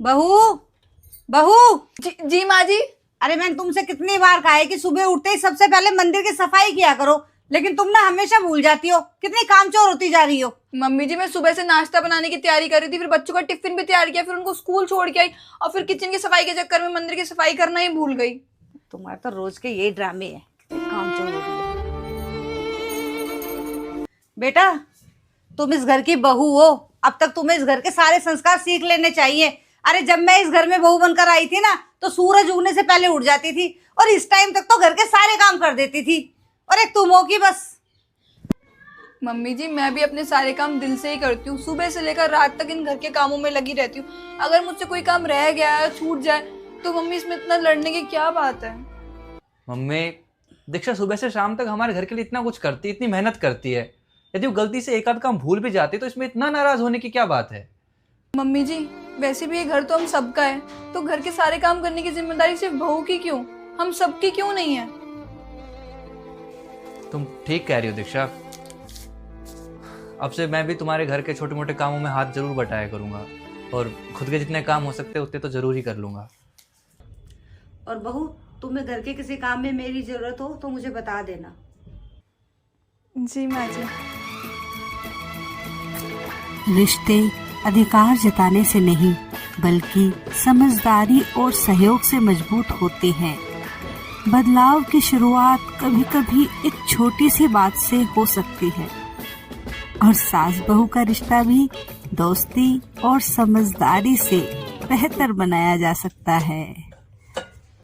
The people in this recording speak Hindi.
बहू, बहू। जी माँ जी। अरे मैंने तुमसे कितनी बार कहा है कि सुबह उठते ही सबसे पहले मंदिर की सफाई किया करो, लेकिन तुम ना हमेशा भूल जाती हो। कितनी कामचोर होती जा रही हो। मम्मी जी, मैं सुबह से नाश्ता बनाने की तैयारी कर रही थी, फिर बच्चों का टिफिन भी तैयार किया, फिर उनको स्कूल छोड़ के आई, और फिर किचन की सफाई के चक्कर में मंदिर की सफाई करना ही भूल गई। तुम्हारे तो रोज के यही ड्रामे हैं। कितनी कामचोर हो गई है। बेटा, तुम इस घर की बहू हो, अब तक तुम्हें इस घर के सारे संस्कार सीख लेने चाहिए। अरे जब मैं इस घर में बहू बनकर आई थी ना, तो सूरज उगने से पहले उठ जाती थी और इस टाइम तक तो घर के सारे काम कर देती थी, और एक तुम हो कि बस। मम्मी जी, मैं भी अपने सारे काम दिल से ही करती हूँ, सुबह से लेकर रात तक इन घर के कामों में लगी रहती हूँ। अगर मुझसे कोई काम रह गया या छूट जाए तो मम्मी, इसमें इतना लड़ने की क्या बात है। मम्मी, दीक्षा सुबह से शाम तक हमारे घर के लिए इतना कुछ करती है, इतनी मेहनत करती है। यदि वो गलती से एक आध काम भूल भी जाती तो इसमें इतना नाराज होने की क्या बात है। मम्मी जी, वैसे भी ये घर तो हम सबका है, तो घर के सारे काम करने की जिम्मेदारी सिर्फ बहू की क्यों, हम सबकी क्यों नहीं है। तुम ठीक कह रही हो दीक्षा। अब से मैं भी तुम्हारे घर के छोटे मोटे कामों में हाथ जरूर बटाया करूंगा, और खुद के जितने काम हो सकते उतने तो जरूर ही कर लूंगा। और बहू, तुम्हें घर के किसी काम में मेरी जरूरत हो तो मुझे बता देना। जी माँ जी। रिश्ते अधिकार जताने से नहीं, बल्कि समझदारी और सहयोग से मजबूत होते हैं। बदलाव की शुरुआत कभी कभी एक छोटी सी बात से हो सकती है, और सास बहू का रिश्ता भी दोस्ती और समझदारी से बेहतर बनाया जा सकता है।